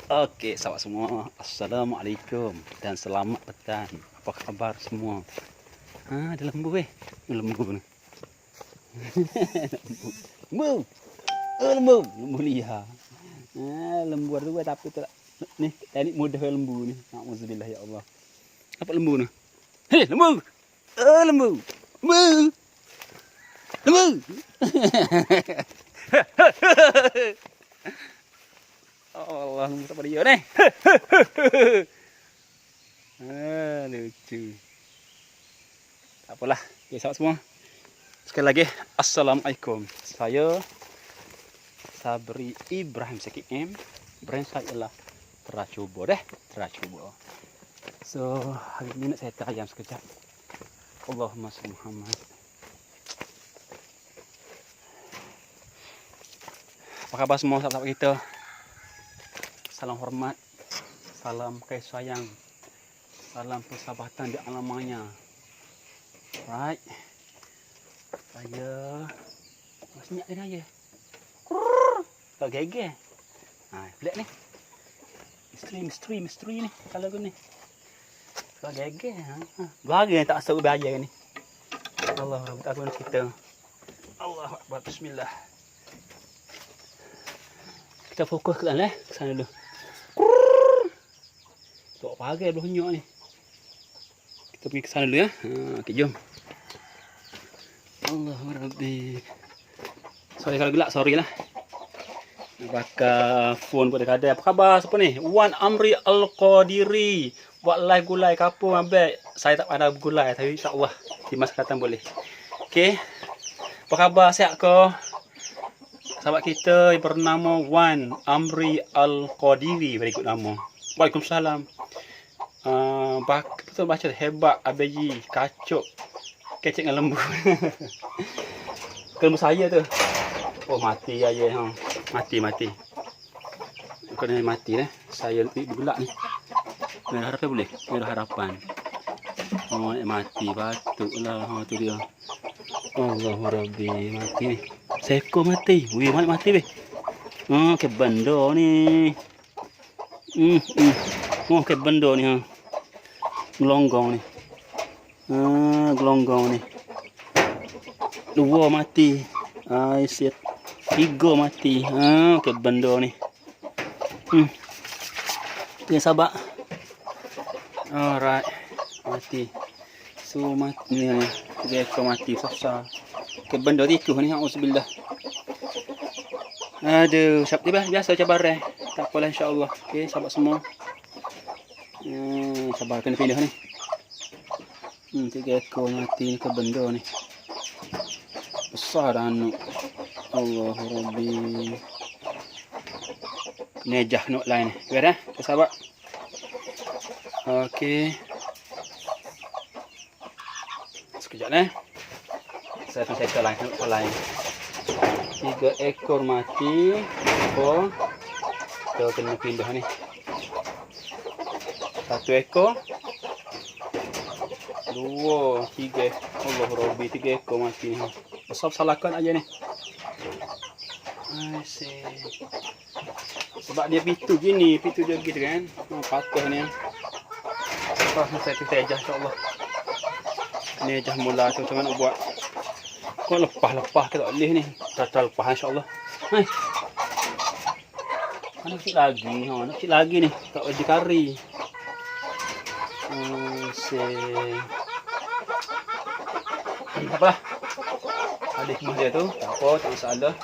Oke, sahabat semua, assalamualaikum dan selamat petang. Apa kabar semua? Ada lembu lembu nih. Lembu, lembu liar. Lembu dua tapi tak nih teknik mudah lembu nih. Alhamdulillah ya Allah. Apa lembu nih? Hei lembu, lembu, lembu, lembu. Allah, lembu tak pada dia nih. Lucu. Tak apalah, okay, sahabat semua. Sekali lagi, assalamualaikum. Saya Sabri Ibrahim Seki M. Brand saya ialah Teracubo deh, Teracubo. So, hari ini nak saya ayam sekejap. Allahumma salli Muhammad. Apa kabar semua sahabat-sahabat kita? Salam hormat, salam kasih sayang, salam persahabatan di alamanya. Right, saya masih nyak dia aja. Tak gege. Lihat nih. Misteri nih kalau gini. Tak gege. Bagi tak tahu bahaya ni. Allah Akbar kita. Allah Akbar, bismillah. Kita fokus ke sana dulu. Tok pakai belum ni. Kita pergi ke sana dulu ya. Okey, jom. Allah Rabbi. Sorry kalau gelak, sorry lah. Bakal phone pada kadang. Apa khabar siapa ni? Wan Amri Al-Qadiri. Buat live gulai kapur ambek. Saya tak pandai bergulai tapi insya-Allah di masa datang boleh. Okey. Apa khabar, sihat ke? Sahabat kita yang bernama Wan Amri Al-Qadiri, berikut nama. Waalaikumsalam. Betul baca hebat abeji kacuk kecek dengan lembu. Lembu saya tu. Oh mati aja ha. Mati. Bukan mati Saya bergelak ni. Ada harapan boleh? Ada harapan. Oh mati batuklah. Ha tu dia. Allah Rabbi mati ni. Seko mati. Wih mati weh. Ke benda ni. Ke benda ni ha. Gelonggong ni. Gelonggong ni. Dua mati. Siap. Tiga mati. Ke benda ni. Dia sabar. Alright. Mati. So mati ni. Dia mati susah. Ke benda tikus ni. Auzubillah. Aduh, biasa cabaran. Tak apalah insya-Allah. Okey, sahabat semua. Sabar kena pilih ni. 3 ekor mati ke benda ni. Besar anu. Allah Rabbi. Nejah nak lain. Biar sahabat. Okey. Sekejap saya akan settle lain. 3 ekor mati. Oh. Kita kena pindah ni. 1 ekor. 2, 3. Allah Rabbi, 3 ekor mati ni. Besar salahkan aja ni. Asyik. Sebab dia pitu gini, pitu dia gitu kan. Patah ni. Lepas ni saya tejah insya-Allah. Ni ejah mula tu macam mana nak buat. Kau lepas ke tak boleh ni. Tak lepas insya-Allah. Hai. Nak kecil lagi. Nak kecil lagi ni. Tak boleh dikari. Apalah. Ada hikmah dia tu. Tak apa, tak masalah.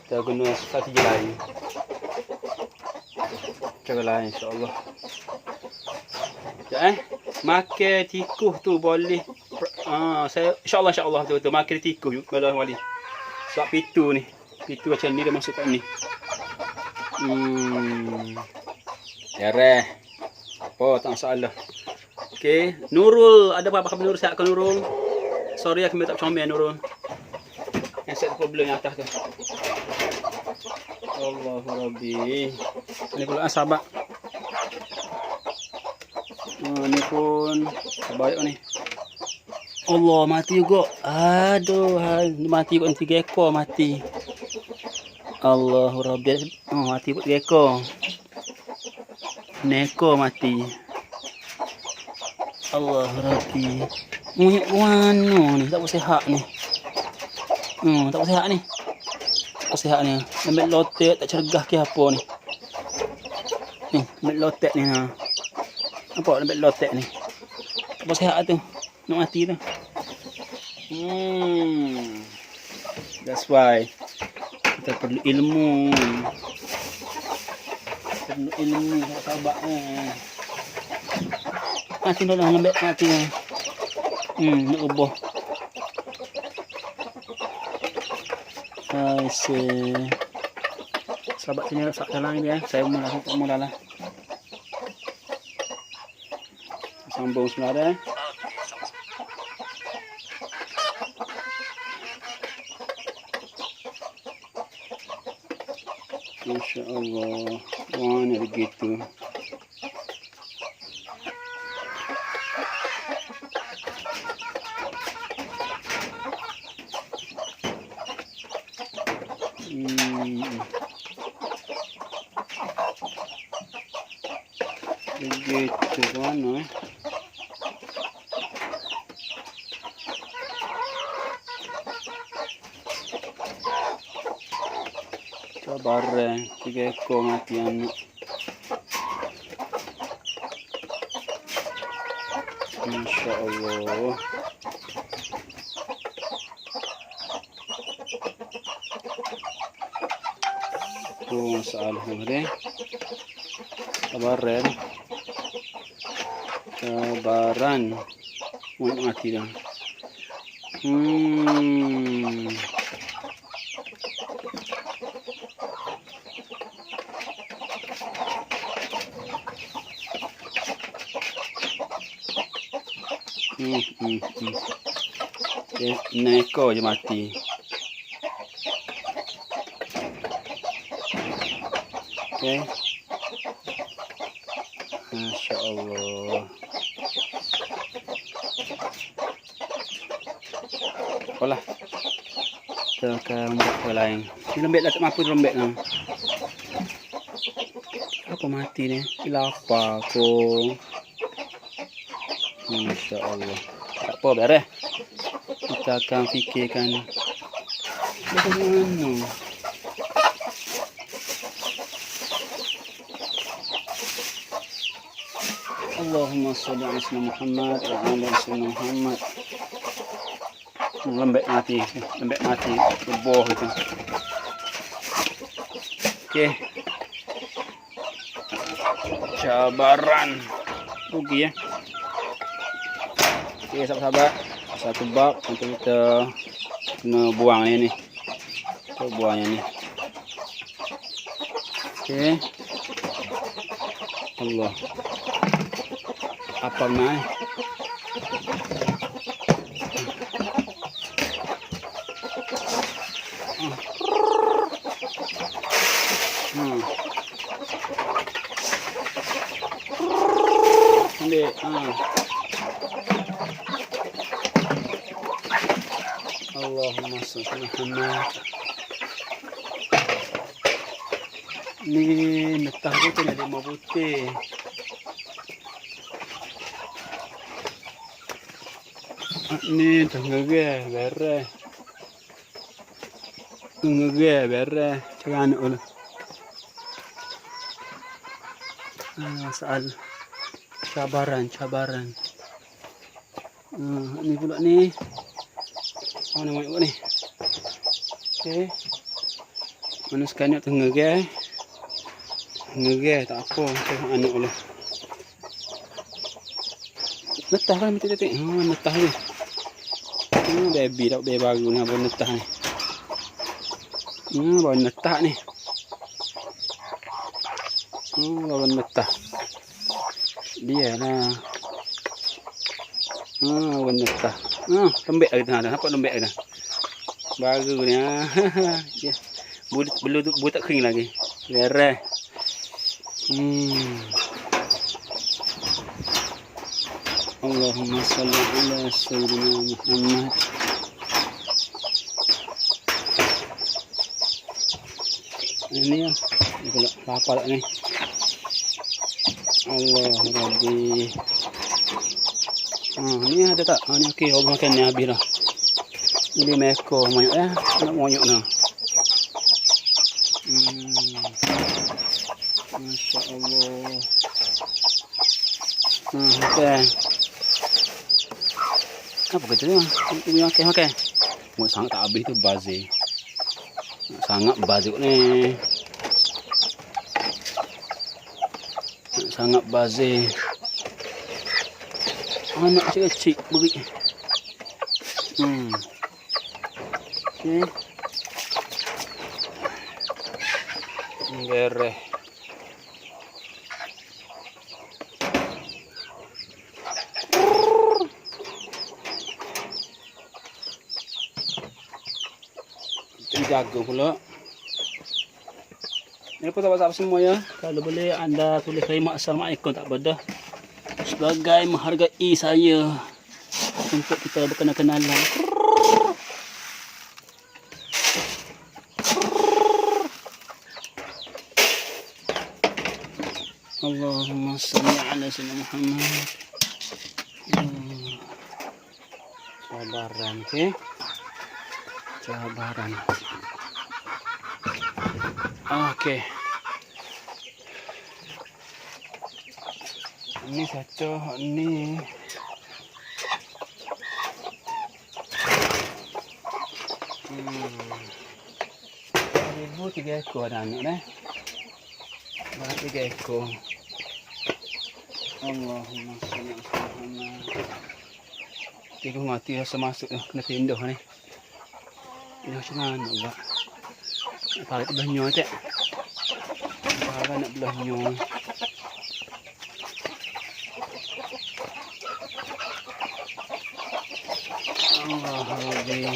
Kita guna strategi lain. Cara lain insya-Allah. Ya makan tikus tu boleh. Saya insya-Allah betul makan tikus malah wali. Sebab pitu ni. Pitu macam ni dia masuk kat ni. Yareh. Apa tak masalah. Okey, Nurul, ada apa khabar Nurul? Sihat ke Nurul? Sorry aku tak comel Nurul. Yang set problem yang atas tu. Allahu Rabbi. Ini pula sahabat. Ni pun baik ni. Allah mati juga. Aduh, mati pun 3 ekor mati. Allahu Rabbi. Mati pun 3 ekor. Neko mati. Allah Rabbi. Monyet mana ni? Tak bersihat ni. Tak bersihat ni. Tak bersihat ni. Ambil lotek tak cergah ke apa ni. Ni, ambil lotek ni ha. Nampak ambil lotek ni. Tak bersihat tu. Nak mati tu. That's why kita perlu ilmu. Perlu ilmu sahabat mati dah lembek mati nak ubah. Sahabat sini sak jalan ni saya mulalah sambung semula Masya Allah. Wah, ni begitu. Begitu mana? Barang 3 ekor mati anak. Masya Allah. Masalah ni. Sabaran. Mati dah. Neko je mati. Okay. Masya Allah. Apalah. Kita akan buat hal lain. Ini lembek dah tak mampu lembek lah. Apa mati ni? Lapar aku. Masya Allah. Tak apa beres. Kita akan fikirkan bagaimana. Allahumma sholli ala sayyidina Muhammad wa ala sayyidina Muhammad. Lembek mati, leboh itu. Okey. Cabaran. Rugi ya. Okey, sahabat-sahabat. Satu bab untuk kita kena buang ni. Kita buangnya ni. Okey. Allah. Apa mai? Ambil. Allahumma sholli ala Muhammad. Ni metah tu kena 5 butir. Ni tenggerai beres. Tenggerai beres. Cara anak dulu. Soal cabaran. Ni pula ni. Mana buat ni? Okey. Mana sekarang tenggerai. Tenggerai tak apa. Tengok anak dulu. Netah kan titik-titik. Netah ni. Baby tak baby baru ni baru netah ni. Baru netah ni. Baru netah. Dia lah. Baru netah. Lembek lagi dah. Nampak lembek lagi dah. Baru ni. Ya. Bulu tak kering lagi. Beres. Allahumma salli ala sayyidina Muhammad. Ini ya. Ini pula lapar ni. Allah Rabbi. Ni ada tak? Ni okey, orang makan ni habis dah. Ini meko monyok ya, nak monyok nah. Masya Allah. Okey. Apa kata ni? Ini okey. Mau sangat tak habis tu bazir. Sangat bazir ni. Sangat bazir. Anak kecil beri. Okey. Bereh. Jaga pula. Ini pun sahabat-sahabat semua ya. Kalau boleh anda tulis terima assalamualaikum tak beda. Sebagai menghargai saya untuk kita berkenal-kenalan. Allahumma salli ala sayyidina Muhammad. Sabaran, okey. Sabaran. Okey. Ini satu ni. Ibu 3 ekor ada anak dah. Baru 3 ekor. Allahumma salli ala Muhammad. Tiga mati rasa masuk dah kena pindah ni. Ini macam mana pula? Pakai belah nyo tak? Pakai nak belah nyo. Allah Rabbi.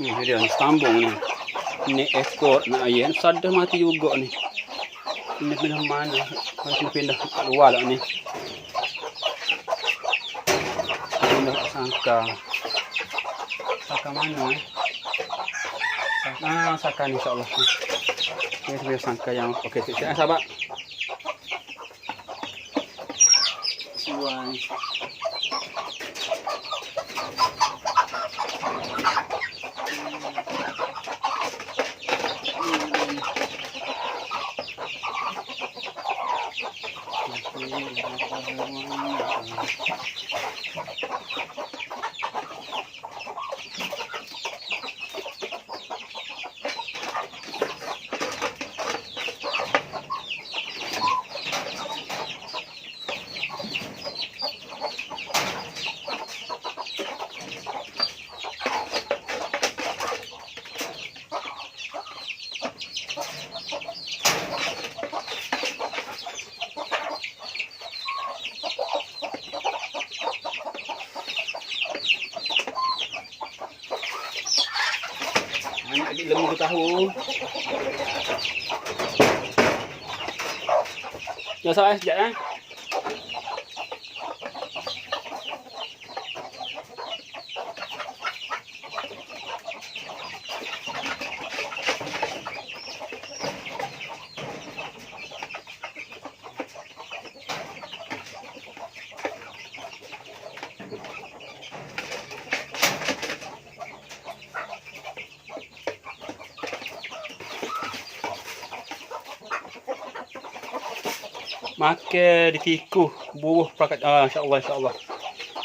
Ni dia ni sambung ni. Ni ekor nak ayam sadar mati juga ni. Ini pindah mana? Harus pindah luar lah ni. Pindah sangka. Sangka mana sangka ni insyaAllah. Ini sebenarnya sangka yang okey. Siap sahabat. Suai. Adik lembu tahu. Jangan salah sekejap eh. Makan di tikus buruh perakat insya-Allah.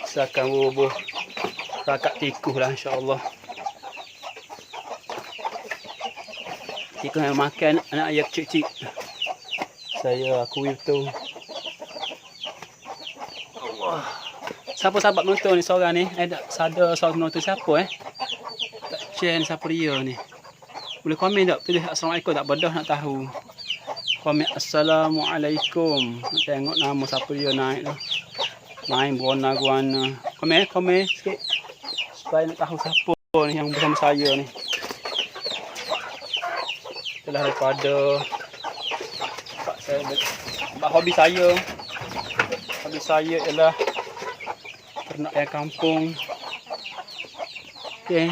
Silakan buruh perakat tikus lah insya-Allah. Tikus yang makan anak ayam kecil-kecil. Saya akui betul. Allah. Siapa sahabat menonton ni seorang ni? Ada seorang menonton siapa Tak share ni siapa dia ni. Boleh komen tak? Tulis assalamualaikum tak bedah nak tahu. Komen assalamualaikum. Nak tengok nama siapa dia naik tu. Main berwarna-warna. Komen sikit. Supaya nak tahu siapa ni yang bersama saya ni. Itulah daripada hobi saya. Hobi saya ialah ternak ayam kampung. Okey.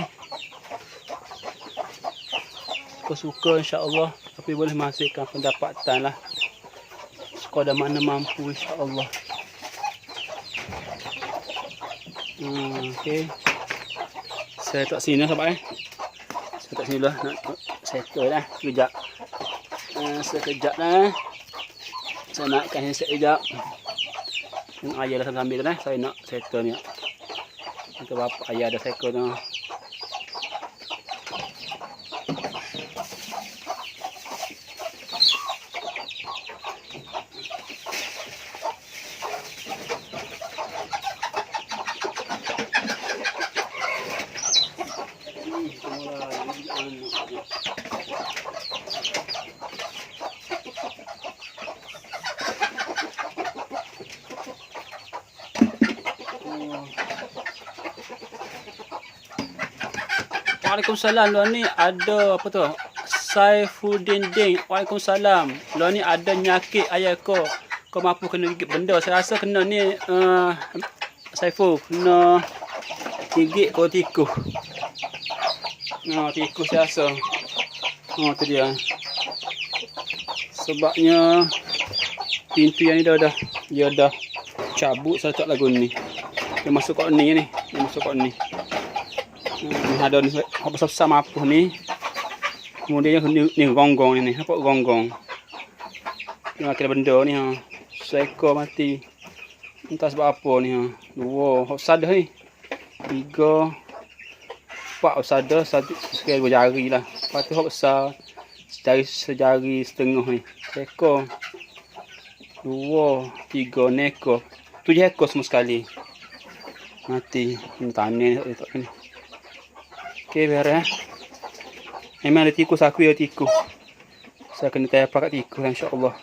suka insya-Allah, tapi boleh menghasilkan pendapatan lah. Sekadar mana mampu insya-Allah. Okey. Saya tak sini sahabat Saya tak sini lah nak settle dah sekejap. Sekejap dah. Saya nakkan ni sekejap. Yang ayah dah sambil dah. Saya nak settle ni. Untuk bapa ayah dah settle tu. Waalaikumsalam. Luar ni ada apa tu? Saifuddin Ding. Waalaikumsalam. Luar ni ada nyakit ayah kau. Kau mampu kena gigit benda. Saya rasa kena ni Saifu kena gigit kau tikus. Tikus saya rasa. Tu dia. Sebabnya pintu yang ni dia dah cabut saya tak lagu ni. Dia masuk kat ni. Dia masuk kat ni. Ada ni besar-besar mapuh ni. Kemudian ni gonggong ni. Nampak gonggong. Kena benda ni seekor mati. Entah sebab apa ni Dua sadar ni. 3 4 sadar, sekali 2 jari lah. Lepas tu besar sejari setengah ni. Seekor 2 3 ekor. 7 ekor semua sekali. Mati. Ini tanah ni. Okey, biar memang ada tikus, aku ya tikus. Saya kena tepak kat tikus insya-Allah.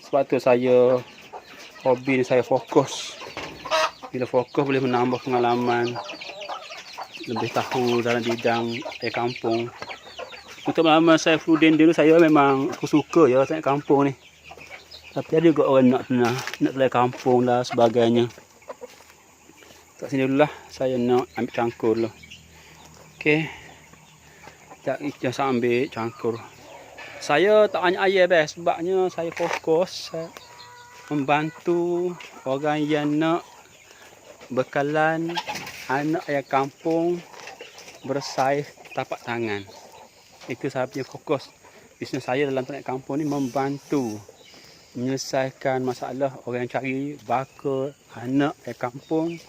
Sebab tu saya hobi ni, saya fokus. Bila fokus boleh menambah pengalaman. Lebih tahu dalam bidang kampung. Untuk pengalaman saya Saifuddin dulu, saya memang aku suka ya tengok kampung ni. Tapi ada juga orang nak telah kampung lah sebagainya. Kat sini dulu lah saya nak ambil cangkur dulu. Okey. Kita ambil cangkur. Saya tak banyak air best sebabnya saya fokus membantu orang yang nak bekalan anak ayah kampung bersaiz tapak tangan. Itu saya punya fokus. Bisnes saya dalam tengah kampung ni membantu menyelesaikan masalah orang yang cari bakal anak ayah kampung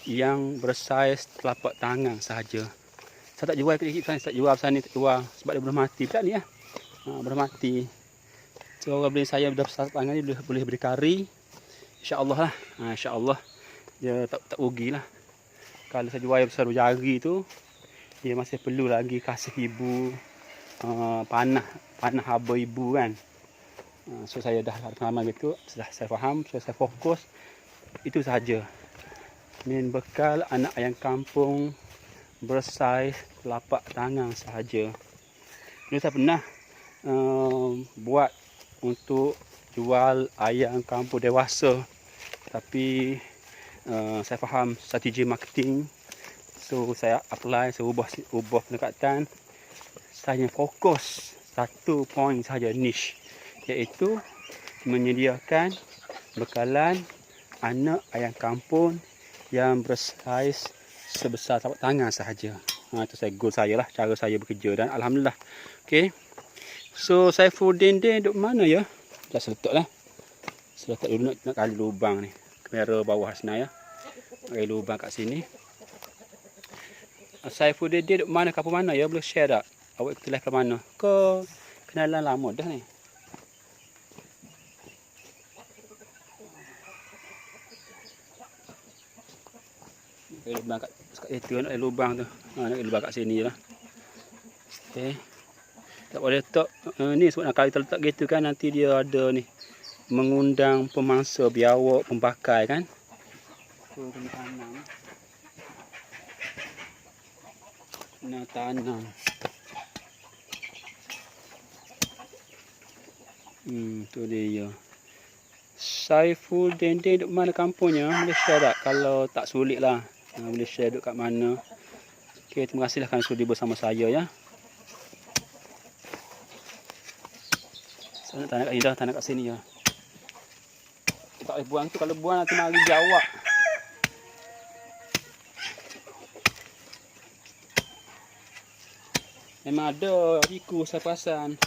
yang bersaiz telapak tangan sahaja. Saya tak jual kecil-kecil, saya tak jual pasal ni, tak jual sebab dia boleh mati. Betul ni ya? Boleh mati. So orang beli saya dah besar tangan ni boleh beri kari. Insya-Allah lah. Insya-Allah dia tak rugi lah. Kalau saya jual yang besar 2 jari tu, dia masih perlu lagi kasih ibu panah haba ibu kan. So saya dah ada pengalaman gitu, sudah saya faham, so saya fokus itu sahaja. Min bekal anak ayam kampung bersaiz telapak tangan sahaja. Dulu saya pernah buat untuk jual ayam kampung dewasa, tapi saya faham strategi marketing, so saya apply, saya ubah pendekatan. Saya fokus satu poin sahaja, niche, iaitu menyediakan bekalan anak ayam kampung yang bersaiz sebesar tapak tangan sahaja. Itu saya goal saya lah, cara saya bekerja, dan alhamdulillah. Okey. So Saifuddin dia duduk mana ya? Dah seletak lah. Seletak dulu nak kali lubang ni. Kamera bawah sana ya. Kali lubang kat sini. Saifuddin dia duduk mana, kampung mana ya? Boleh share tak? Awak ketelah ke mana? Ke kenalan lama dah ni. Lubang kat itu nak lubang tu. Nak lubang kat sini lah. Okey. Tak boleh letak ni sebab nak kali letak gitu kan, nanti dia ada ni mengundang pemangsa, biawak, pembakai kan. So kena tanam. Kena tanam. Tu dia. Saifuddin dia duduk mana kampungnya? Boleh share tak? Kalau tak sulit lah. Boleh share duduk kat mana. Okey, terima kasih lah kerana sudi bersama saya ya. Saya nak tanah kat Indah, tanah kat sini ya. Tak boleh buang tu, kalau buang nanti mari dia awak. Memang ada tikus saya perasan.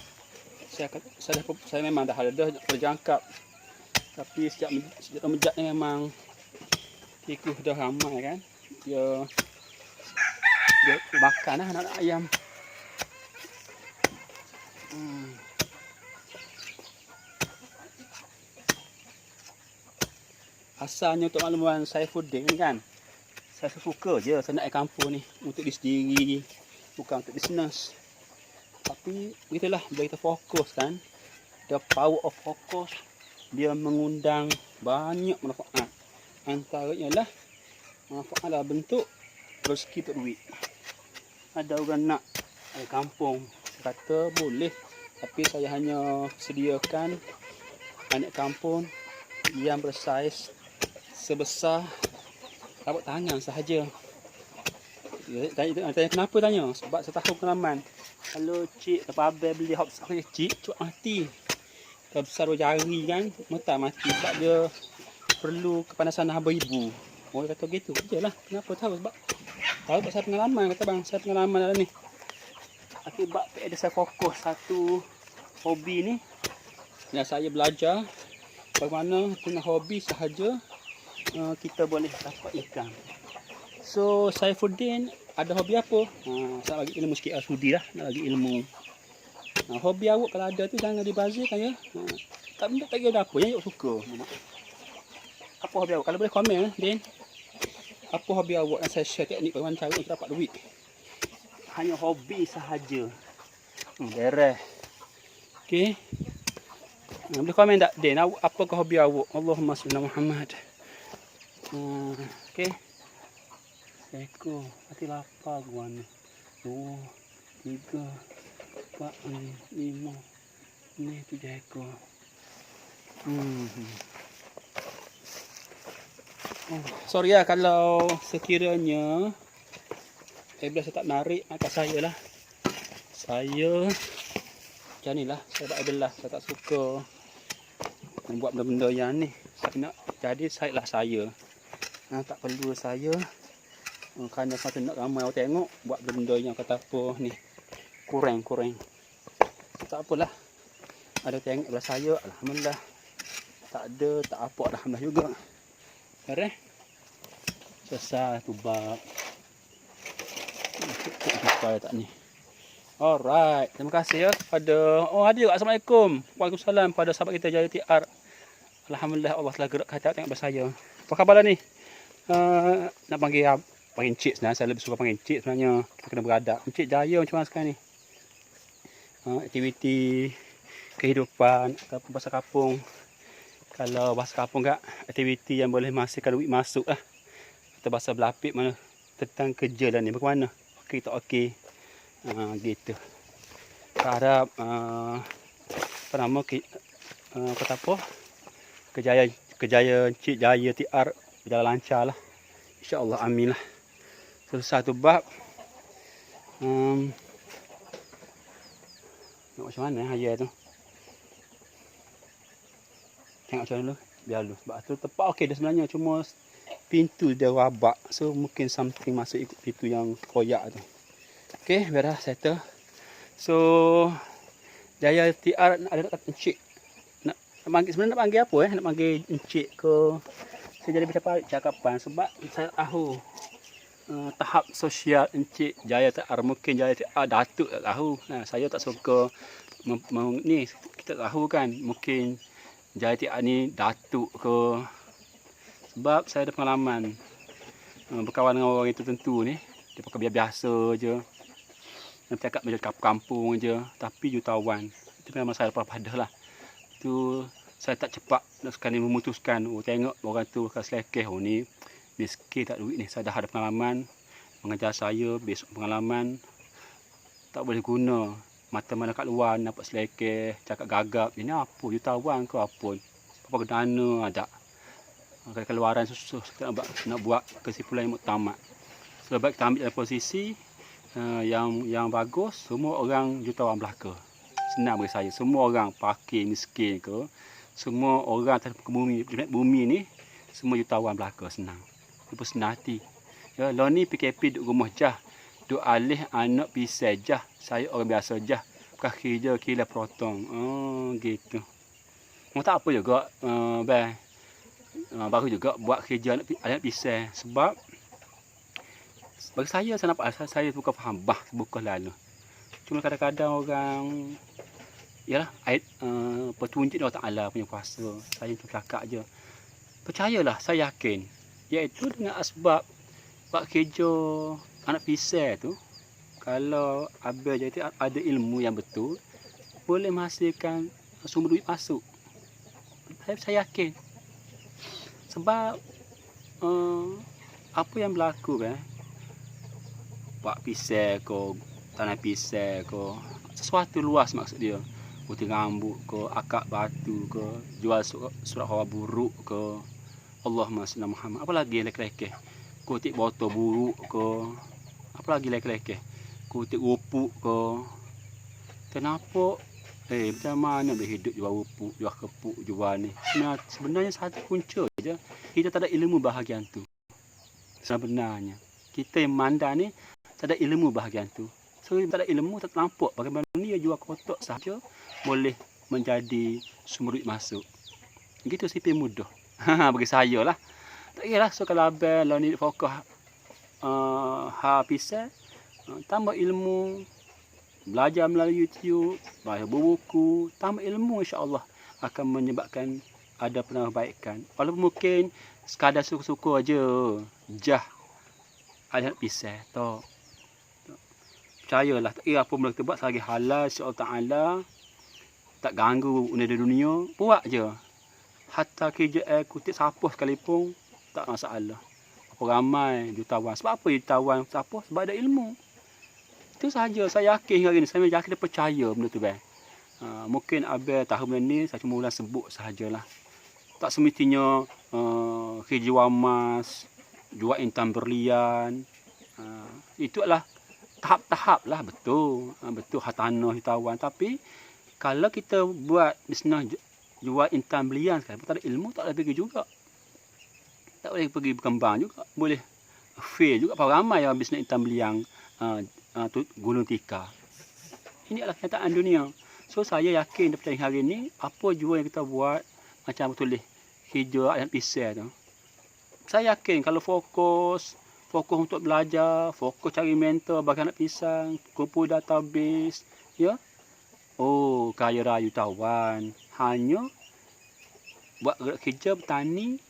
Saya memang dah ada terjangkap. Tapi sejak mejak ni memang tikus dah ramai kan. Dia makan lah anak-anak ayam. Asalnya untuk makluman Saifuddin kan, saya suka je saya nak air kampung ni untuk diri sendiri, bukan untuk bisnes. Tapi begitulah, bila kita fokus kan, the power of focus, dia mengundang banyak manfaat. Antaranya lah manfaat dalam bentuk rezeki untuk duit. Ada orang nak air kampung, saya kata boleh, tapi saya hanya sediakan air kampung yang bersaiz sebesar telapak tangan sahaja. Tanya kenapa tanya? Sebab saya tahu pengalaman. Kalau cik atau abang beli hot besar cik, cuak mati. Kalau besar dua jari kan, mentah mati. Sebab dia perlu kepanasan ibu. Orang kata gitu. Iyalah, kenapa tahu? Sebab saya pengalaman, kata bang, saya pengalaman dalam ni. Akibat ada saya fokus satu hobi ni, dan saya belajar bagaimana punya hobi sahaja kita boleh dapat ikan. So Saifuddin ada hobi apa? Saya bagi ilmu sikit sudi lah, nak bagi ilmu. Hobi awak kalau ada tu jangan dibazirkan ya. Tak benda tak ada apa yang awak suka. Apa hobi awak? Kalau boleh komen Din. Apa hobi awak? Dan saya share teknik bagaimana cara kita dapat duit. Hanya hobi sahaja. Beres. Okey. Boleh komen tak Din? Apakah hobi awak? Allahumma salli ala Muhammad. Okey. Ekor, hati lapar gua ni. 2, 3, 4, 5. Ni 7 ekor. Sorry lah kalau sekiranya bila saya tak menarik angkat saya lah. Saya macam ni lah. Saya tak adalah. Saya tak suka buat benda-benda yang ni. Saya nak jadi saya lah saya. Tak perlu saya. Kerana masa nak ramai orang tengok buat benda yang kata apa ni kurang. Tak apalah. Ada tengok belah saya, alhamdulillah. Tak ada, tak apa, alhamdulillah juga. Beres. Selesai tu bab. Supaya tak ni. Alright, terima kasih ya kepada ada juga assalamualaikum. Waalaikumsalam pada sahabat kita Jaya TR. Alhamdulillah Allah telah gerak hati tengok belah saya. Apa khabar lah ni? Nak panggil encik sebenarnya, saya lebih suka panggil encik sebenarnya. Kita kena beradab. Encik Jaya macam mana sekarang ni? Aktiviti kehidupan ataupun bahasa kampung. Kalau bahasa kampung kak, aktiviti yang boleh menghasilkan duit masuk lah. Atau bahasa Belapik mana tentang kerja dan ni bagaimana? Okey tak okey? Gitu. Saya harap apa nama kata apa? Kejayaan Encik Jaya TR berjalan lancar lah. InsyaAllah, amin lah. Selesai tu bab. Nak macam mana ayat tu? Tengok macam mana dulu. Biar dulu. Sebab tu tempat okey dah sebenarnya. Cuma pintu dia rabak. So mungkin something masuk ikut pintu yang koyak tu. Okey, biar dah settle. So Jaya TR ada nak kata encik. Nak panggil, sebenarnya nak panggil apa Nak panggil encik ke? Saya jadi bercakap cakapan sebab saya tahu tahap sosial Encik Jaya TR. Mungkin Jaya TR Datuk tak tahu. Saya tak suka ni, kita tahu kan mungkin Jaya TR ni Datuk ke. Sebab saya ada pengalaman berkawan dengan orang yang tertentu ni. Dia pakai biasa je. Dia bercakap macam kampung je, tapi jutawan. Itu memang saya pada lah. Tu saya tak cepat nak sekali memutuskan. Tengok orang tu akan selekeh. Ni miskin tak duit ni. Saya dah ada pengalaman mengajar saya, besok pengalaman tak boleh guna. Mata mana kat luar nampak selekeh, cakap gagap. Ini apa? Jutawan ke apa? Apa dana ada? Keluaran susah kita nak buat kesimpulan yang muktamad. Sebab kita ambil dalam posisi yang bagus, semua orang jutawan belaka. senang bagi saya. Semua orang fakir, miskin ke, semua orang atas bumi ni, semua jutawan belaka senang. Dia pun senang hati. Ya, lo ni PKP duduk rumah jah. Duk alih anak pisai jah. Saya orang biasa jah. Bukan kerja kira potong. Oh, gitu. Mau tak apa juga, baru juga buat kerja anak pisai. Sebab, bagi saya nampak saya bukan faham bukan lalu. Cuma kadang-kadang orang, yalah, petunjuk Allah Ta'ala punya kuasa. Saya tu cakap je. Percayalah, saya yakin. Iaitu dengan asbab buat kerja anak pisai tu, kalau abang jadi ada ilmu yang betul, boleh menghasilkan sumber duit masuk. Saya yakin. Sebab apa yang berlaku buat pisai ke, tanah pisai ke, sesuatu luas maksud dia. Putih rambut ke, akak batu ke, jual surat khabar buruk ke, Allahumma salli Muhammad. Apa lagi yang lelaki-lelaki? Kutip botol buruk ke, apa lagi lelaki-lelaki? Kutip rupuk ke. Kenapa? Macam mana boleh hidup jual rupuk, jual kepuk, jual ni? Sebenarnya satu punca je. Kita tak ada ilmu bahagian tu. Sebenarnya. Kita yang mandang ni, tak ada ilmu bahagian tu. So, tak ada ilmu, tak nampak bagaimana ni jual kotak sahaja boleh menjadi sumber duit masuk. Gitu sipir mudah. Bagi saya lah. Tak kira lah. So, kalau abang lah ni fokus pisai, tambah ilmu, belajar melalui YouTube, baca buku, tambah ilmu, insya-Allah akan menyebabkan ada penambahbaikan. Walaupun mungkin sekadar suka-suka aja, jah ada pisai tu. Percayalah, tak kira apa benda kita buat selagi halal insya-Allah Taala, tak ganggu dunia, buat je. Hatta kerja kutip sapu sekalipun tak masalah. Apa ramai jutawan. Sebab apa jutawan sapu? Sebab ada ilmu. Itu sahaja. Saya yakin hari ni. Saya yakin dia percaya benda tu. Mungkin abang tahu benda ni, saya cuma ulang sebut sahajalah. Tak semestinya kerja jual emas, jual intan berlian. Itu adalah tahap-tahap lah. Betul. Betul hartanah jutawan. Tapi kalau kita buat bisnes jual intan berlian sekarang, tak ada ilmu, tak boleh pergi juga. Tak boleh pergi berkembang juga. Boleh fail juga. Ramai yang bisnes intan berlian gulung tikar. Ini adalah kenyataan dunia. So, saya yakin dan percaya hari ni, apa jua yang kita buat, macam tulis kerja ayat pisai tu. Saya yakin kalau fokus untuk belajar, fokus cari mentor bagi anak pisang, kumpul database, ya. Oh, kaya raya jutawan. Hanya buat kerja bertani,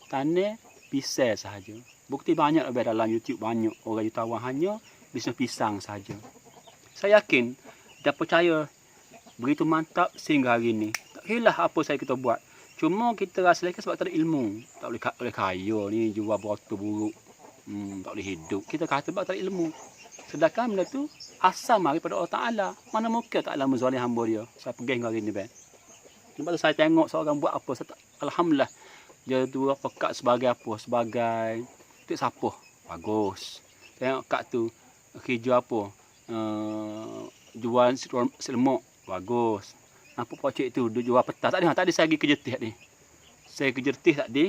tanah pisai sahaja. Bukti banyak dalam YouTube, banyak orang jutawan hanya bisnes pisang sahaja. Saya yakin dan percaya begitu mantap sehingga hari ini. Tak kira apa saya kita buat. Cuma kita rasa lagi sebab tak ada ilmu. Tak boleh kaya ni, jual botol buruk. Tak boleh hidup. Kita kata sebab tak ada ilmu. Sedangkan benda tu asal mari pada Allah Ta'ala. Mana mungkin tak Allah menzalim hamba dia. Saya pergi hari ni. Lepas tu saya tengok seorang buat apa. Alhamdulillah. Dia tu pekat sebagai apa? Sebagai tik sapuh. Bagus. Tengok kat tu. Kerja apa? Jual selemok. Bagus. Nampak pocik tu dia jual petas. Tadi saya pergi kerja tih tadi. Saya kerja tih tadi.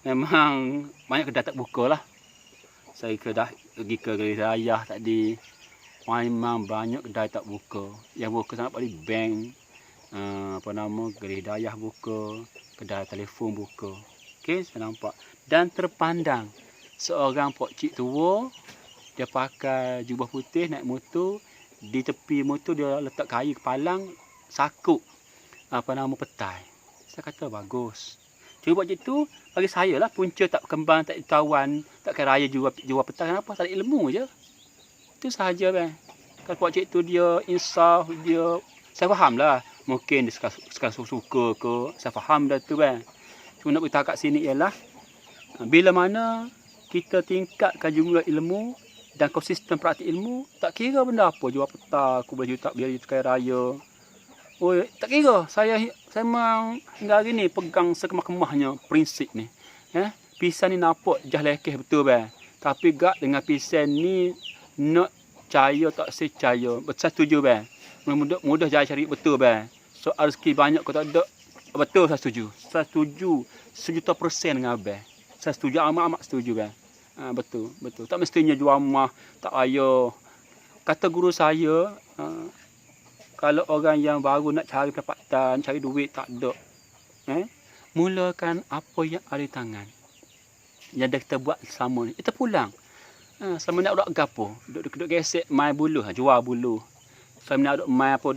Memang banyak kedai tak buka lah. Saya pergi ke Gerai Raya tadi. Memang banyak kedai tak buka. Yang buka sangat paling bank. Gerai Raya buka. Kedai telefon buka. Okey, saya nampak. Dan terpandang. Seorang pokcik tua. Dia pakai jubah putih naik motor. Di tepi motor dia letak kayu kepalang. Sakuk. Petai. Saya kata bagus. Cuma buat itu, bagi saya lah punca tak berkembang, tak kawan, tak kaya raya jual petai. Kenapa? Tak ada ilmu je. Itu sahaja. Kalau buat cik tu dia insaf, dia... Saya faham lah. Mungkin dia suka ke. Saya faham dah tu. Cuma nak beritahu kat sini ialah, bila mana kita tingkatkan jumlah ilmu dan konsisten praktik ilmu, tak kira benda apa. Jual petai, aku boleh biar kaya raya. Oh, tak kira. Saya memang hingga hari ni pegang sekemah-kemahnya prinsip ni. Pisang ni nampak jah lekeh betul. Tapi gak dengan pisang ni nak percaya tak percaya. Betul setuju. Mudah cari betul bang. Soal rezeki banyak kau tak ada. Betul saya setuju. Saya setuju 1,000,000% dengan abang. Saya setuju amat-amat setuju bang. Betul. Tak mestinya jual rumah, tak payah. Kata guru saya, kalau orang yang baru nak cari pendapatan, cari duit tak ada. Mulakan apa yang ada di tangan. Yang dah kita buat selama ni. Kita pulang. Selama nak duduk gapo? Duduk gesek mai bulu, jual bulu. Selama nak duduk mai apa,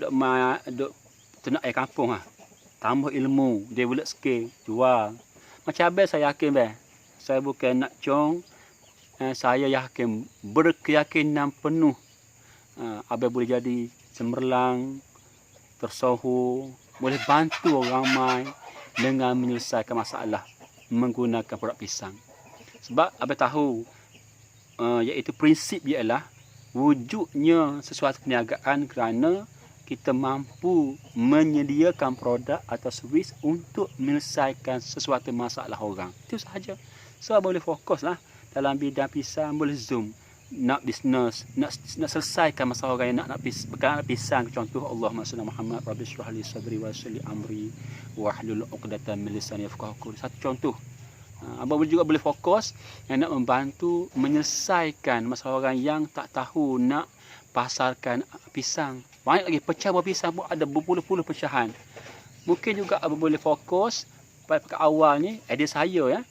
duduk ternak air kampung Tambah ilmu, develop skill, jual. Macam abang saya yakin bang. Saya bukan nak cong. Saya yakin, berkeyakinan penuh. Abang boleh jadi cemerlang, tersohor, boleh bantu orang ramai dengan menyelesaikan masalah menggunakan produk pisang. Sebab abang tahu, iaitu prinsip ialah wujudnya sesuatu perniagaan kerana kita mampu menyediakan produk atau servis untuk menyelesaikan sesuatu masalah orang. Itu sahaja. So, boleh fokuslah dalam bidang pisang, boleh zoom. Nak bisnes, nak selesaikan masalah orang yang nak pisang. Contoh, Allahumma salli Muhammad, Rabbi syrah li sadri wa yassir li amri wahlul 'uqdatam min lisani yafqahu qawli. Satu contoh. Abang juga boleh fokus yang nak membantu menyelesaikan masalah orang yang tak tahu nak pasarkan pisang. Banyak lagi pecah buah pisang pun ada berpuluh-puluh pecahan. Mungkin juga abang boleh fokus pada awal ni, idea saya ya.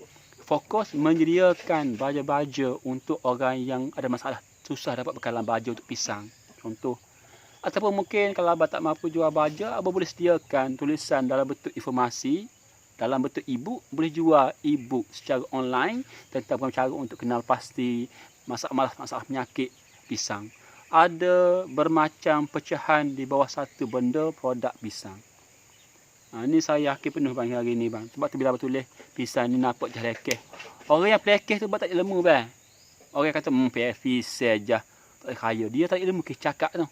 Fokus menyediakan baja-baja untuk orang yang ada masalah susah dapat bekalan baja untuk pisang. Contoh. Ataupun mungkin kalau abang tak mampu jual baja, abang boleh sediakan tulisan dalam bentuk informasi, dalam bentuk e-book, boleh jual e-book secara online tentang cara untuk kenal pasti masalah penyakit pisang. Ada bermacam pecahan di bawah satu benda produk pisang. Ini saya yakin penuh bang hari ni bang. Sebab tu bila abang tulis pisang ni nampak je lekeh. Orang yang pelekeh tu buat tak ilmu bang. Orang kata PFV saja tak boleh kaya. Dia tak ilmu ke cakap tu.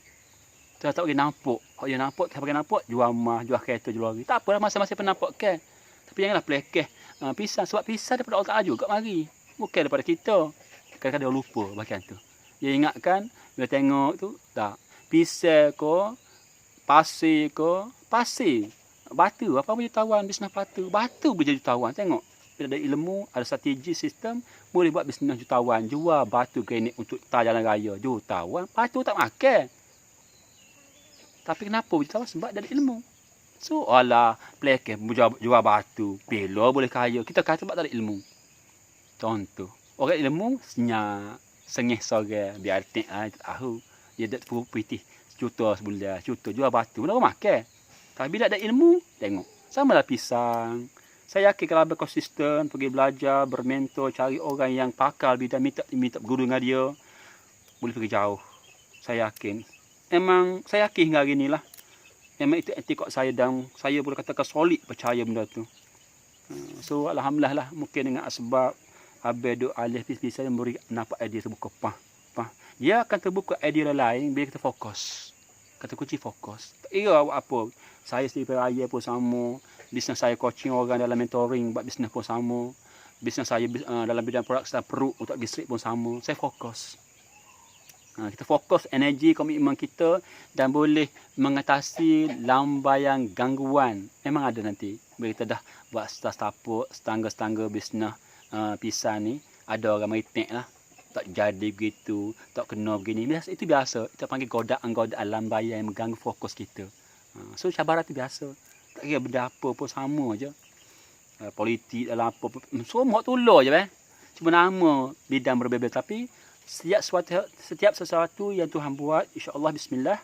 Tak boleh nampak. Kalau dia nampak, tak boleh nampak, jual rumah, jual kereta, jual lagi. Tak apalah masa-masa penampak kan. Tapi janganlah pelekeh pisang. Sebab pisang daripada Allah Ta'ala juga mari. Bukan daripada kita. Kadang-kadang dia lupa bahagian tu. Dia ingatkan, bila tengok tu, tak. Pisang ko, pasir ko, pasir. Batu, apa boleh jutawan bisnes batu boleh jadi jutawan. Tengok, bila ada ilmu, ada strategi sistem, boleh buat bisnes jutawan. Jual batu granit untuk tar jalan raya, jutawan. Batu tak makan. Tapi kenapa jutawan? Sebab ada ilmu. So, alah, pelekeh jual batu, bela boleh kaya. Kita kata sebab tak ada ilmu. Contoh, orang ilmu senyap, sengih sore, biar artik tahu. Dia ada putih, juta sebulan, juta jual batu, mana orang makan. Tapi bila ada ilmu, tengok. Samalah pisang. Saya yakin kalau abang konsisten, pergi belajar, bermentor, cari orang yang pakar bidang, minta guru dengan dia, boleh pergi jauh. Saya yakin. Memang, saya yakin hingga hari inilah. Memang itu etikot saya dan saya boleh katakan solid percaya benda tu. So, alhamdulillah lah. Mungkin dengan sebab abang duk alih pisang yang beri nampak idea terbuka. Dia akan terbuka idea lain bila kita fokus. Kata kunci fokus. Tak kira awak apa. Saya sendiri raya pun sama. Bisnes saya coaching orang dalam mentoring. Buat bisnes pun sama. Bisnes saya dalam bidang produk dan perut untuk distrik pun sama. Saya fokus. Kita fokus energi, komitmen kita dan boleh mengatasi lambaian gangguan. Memang ada nanti. Bila kita dah buat setangga-setangga bisnes pisang ni. Ada orang meritik lah. Tak jadi begitu, tak kena begini. Itu biasa. Kita panggil godaan-godaan lambaian yang mengganggu fokus kita. So, cabaran itu biasa. Tak kira benda apa pun sama je. Politik dalam apa pun. Semua tolong je. Cuma nama bidang berbeza. Tapi setiap sesuatu yang Tuhan buat, insya-Allah bismillah,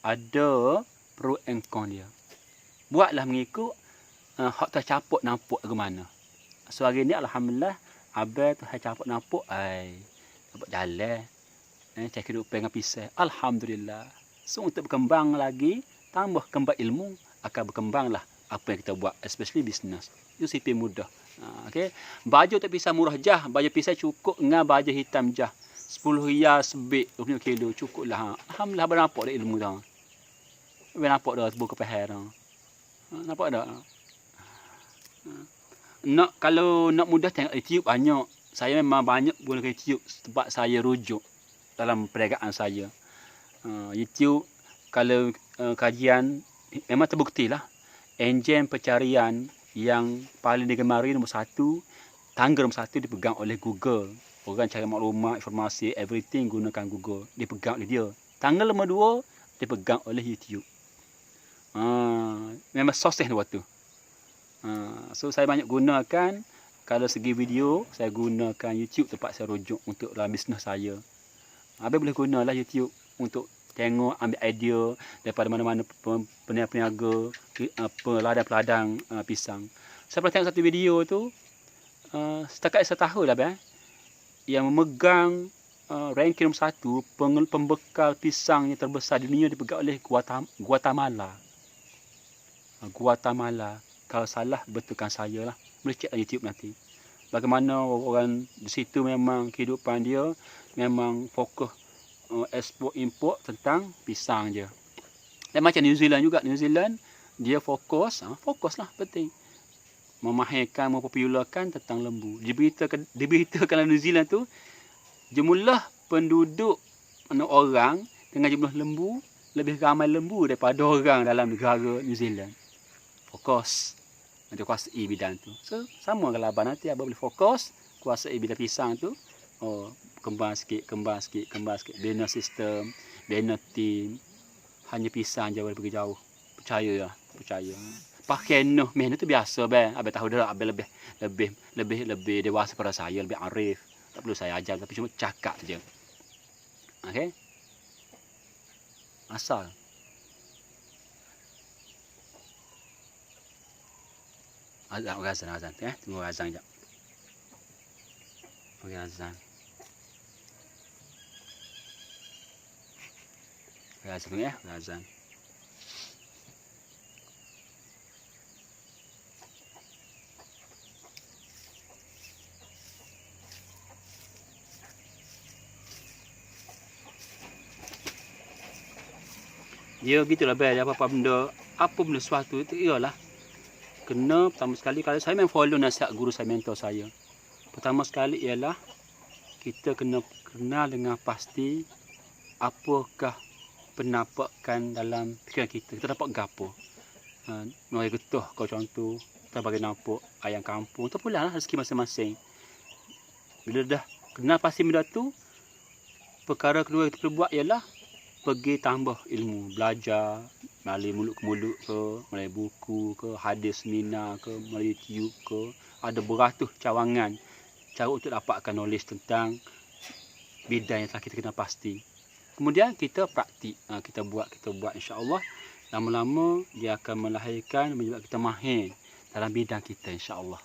ada pro and con dia. Buatlah mengikut hak tercapuk nampak ke mana. So, hari ni alhamdulillah, abang tu saya capuk nampak, nampak jalan. Cek kehidupan dengan pisang. Alhamdulillah. So, untuk berkembang lagi, tambah kembang ilmu, akan berkembanglah apa yang kita buat, especially business. Itu sifat mudah. Okay. Baju untuk pisang murah jah. Baju pisang cukup dengan baju hitam jah. 10 riyal sebik, 20 kilo, cukup lah. Alhamdulillah, abang nampak dah ilmu dah. Abang nampak dah, buka pahal dah. Nampak dah. Kalau nak mudah tengok YouTube banyak. Saya memang banyak guna YouTube sebab saya rujuk dalam perniagaan saya. YouTube kalau kajian memang terbuktilah enjin pencarian yang paling digemari nombor 1, tangga nombor 1 dipegang oleh Google. Orang cari maklumat, informasi, everything gunakan Google. Dipegang oleh dia. Tangga nombor 2 dipegang oleh YouTube. Memang sukses waktu tu. So saya banyak gunakan, kalau segi video, saya gunakan YouTube tempat saya rujuk untuk dalam bisnes saya. Habis boleh gunalah YouTube untuk tengok, ambil idea daripada mana-mana peniaga, peladang-peladang pisang. Saya pernah tengok satu video tu, setakat saya tahu lah, yang memegang ranking nombor 1, pembekal pisang yang terbesar di dunia dipegang oleh Guatemala. Guatemala. Kalau salah, betulkan saya lah. Boleh cek YouTube nanti. Bagaimana orang di situ memang kehidupan dia memang fokus ekspor import tentang pisang je. Dan macam New Zealand juga. New Zealand dia fokus lah penting. Memahirkan, mempopularkan tentang lembu. Diberitakan New Zealand tu, jumlah penduduk orang dengan jumlah lembu lebih ramai lembu daripada orang dalam negara New Zealand. Fokus. Nanti kuasai bidang tu. So, sama kalau abang nanti abang boleh fokus, kuasai bidang pisang tu. Kembang sikit. Bina sistem, bina team. Hanya pisang je boleh pergi jauh. Percaya. Pakai menu tu biasa, abang tahu dah, abang lebih dewasa pada saya, lebih arif. Tak perlu saya ajar, tapi cuma cakap je. Okey? Asal. Azan. Tunggu azan sekejap. Bagi azan. Bagi azan tunggu bagi azan. Dia gitulah, apa benda sesuatu itu ialah kena pertama sekali, kalau saya memang follow nasihat guru saya, mentor saya. Pertama sekali ialah kita kena kenal dengan pasti apakah penampakan dalam fikiran kita. Kita dapat gapo. Noi getah kau contoh, kita bagi nampak ayam kampung. Tu pula lah rezeki masing-masing. Bila dah kenal pasti benda tu, perkara kedua yang kita perlu buat ialah pergi tambah ilmu, belajar melalui mulut ke mulut ke, melalui buku ke, hadis seminar ke, melalui YouTube ke. Ada beratus cawangan cara untuk dapatkan knowledge tentang bidang yang telah kita kenal pasti. Kemudian kita praktik, kita buat insya-Allah. Lama-lama dia akan melahirkan, menyebabkan kita mahir dalam bidang kita insya-Allah.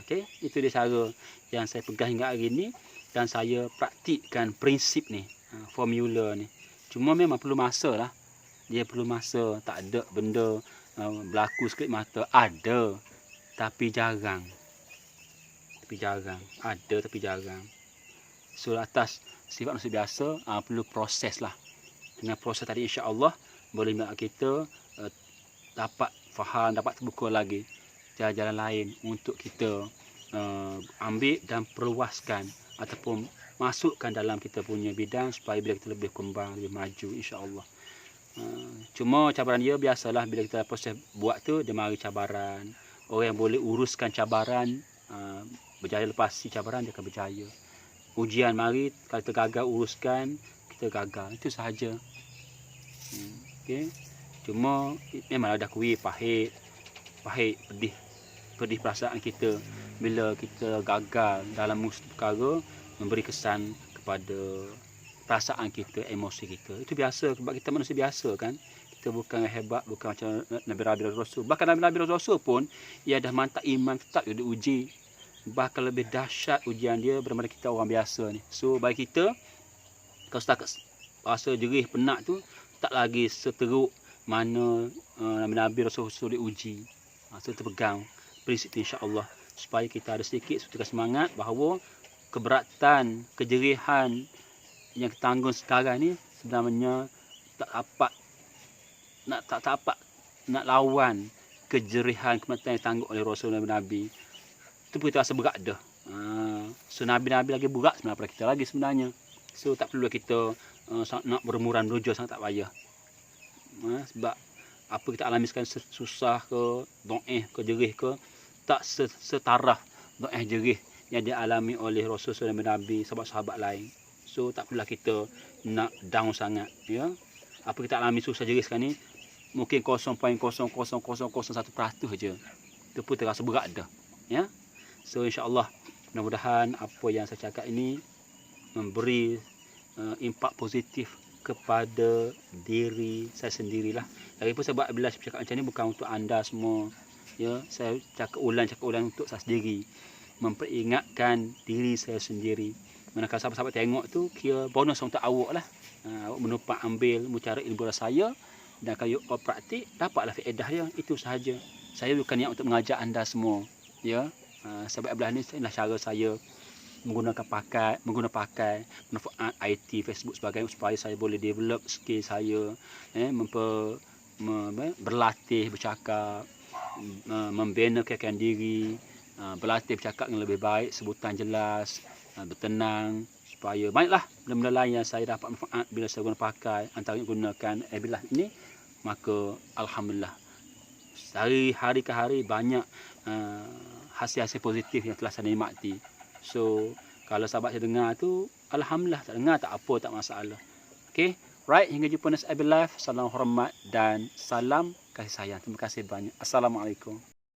Okey, itu dia cara yang saya pegang hingga hari ini dan saya praktikkan prinsip ni, formula ni. Cuma memang perlu masa lah. Dia perlu masa. Tak ada benda berlaku sekali mata. Ada. Tapi jarang. Ada tapi jarang. So atas sifat manusia biasa, perlu proses lah. Dengan proses tadi insya-Allah boleh membuat kita dapat faham, dapat terbuka lagi jalan-jalan lain untuk kita ambil dan perluaskan ataupun masukkan dalam kita punya bidang supaya bila kita lebih kembang, lebih maju insya-Allah. Cuma cabaran dia biasalah, bila kita proses buat tu dia mari cabaran. Orang yang boleh uruskan cabaran, berjaya lepas si cabaran, dia akan berjaya. Ujian mari, kalau kita gagal uruskan, kita gagal. Itu sahaja. Okey. Cuma memang ada kuih pahit, pedih perasaan kita bila kita gagal dalam perkara, memberi kesan kepada perasaan kita, emosi kita. Itu biasa sebab kita manusia biasa kan. Kita bukan hebat, bukan macam Nabi Rasul. Bahkan Nabi Rasul pun ia dah mantap iman, tetap dia diuji. Bahkan lebih dahsyat ujian dia daripada kita orang biasa ni. So bagi kita, kalau setakat rasa jerih, penat tu, tak lagi seteruk mana Nabi Rasul diuji. So terpegang prinsip insya-Allah supaya kita ada sedikit semangat bahawa keberatan, kejerihan yang kita tanggung sekarang ni sebenarnya tak dapat nak lawan kejerihan kematian yang tanggung oleh Rasul dan Nabi. Itu pun kita rasa berat dah. So Nabi lagi berat sebenarnya pada kita lagi sebenarnya. So tak perlu kita nak bermuram rujuk, sangat tak payah. Sebab apa kita alami sekarang susah ke, dhaif ke, jerih ke, tak setaraf dhaif jerih yang dialami oleh Rasul dan Nabi, sahabat-sahabat lain. So tak perlulah kita nak down sangat, ya. Apa kita alami susah jerih sekarang ni mungkin 0.00001% je. Itu pun terasa berat dah, ya. So insya-Allah mudah-mudahan apa yang saya cakap ini memberi impak positif kepada diri saya sendirilah. Lagipun sebab bila saya cakap macam ni bukan untuk anda semua, ya. Saya cakap ulang untuk saya sendiri, memperingatkan diri saya sendiri. Manakala sahabat-sahabat tengok tu, kira bonus untuk awak lah. Awak menumpang ambil cara ilmu saya, dan kalau awak praktik, dapatlah faedah dia. Itu sahaja. Saya bukan niat untuk mengajar anda semua, ya. Sebab belah ni inilah cara saya menggunakan pakai manfaat IT, Facebook sebagainya supaya saya boleh develop skill saya, berlatih bercakap, membina kekayaan diri, berlatih bercakap yang lebih baik, sebutan jelas, bertenang, supaya banyaklah benda-benda lain yang saya dapat manfaat bila saya guna pakai, antara gunakan Abillah ini, maka alhamdulillah dari hari ke hari banyak hasil-hasil positif yang telah saya nikmati. So kalau sahabat saya dengar tu, alhamdulillah. Tak dengar tak apa, tak masalah. Okay, right, hingga jumpa next Abillah. Salam hormat dan salam kasih sayang. Terima kasih banyak. Assalamualaikum.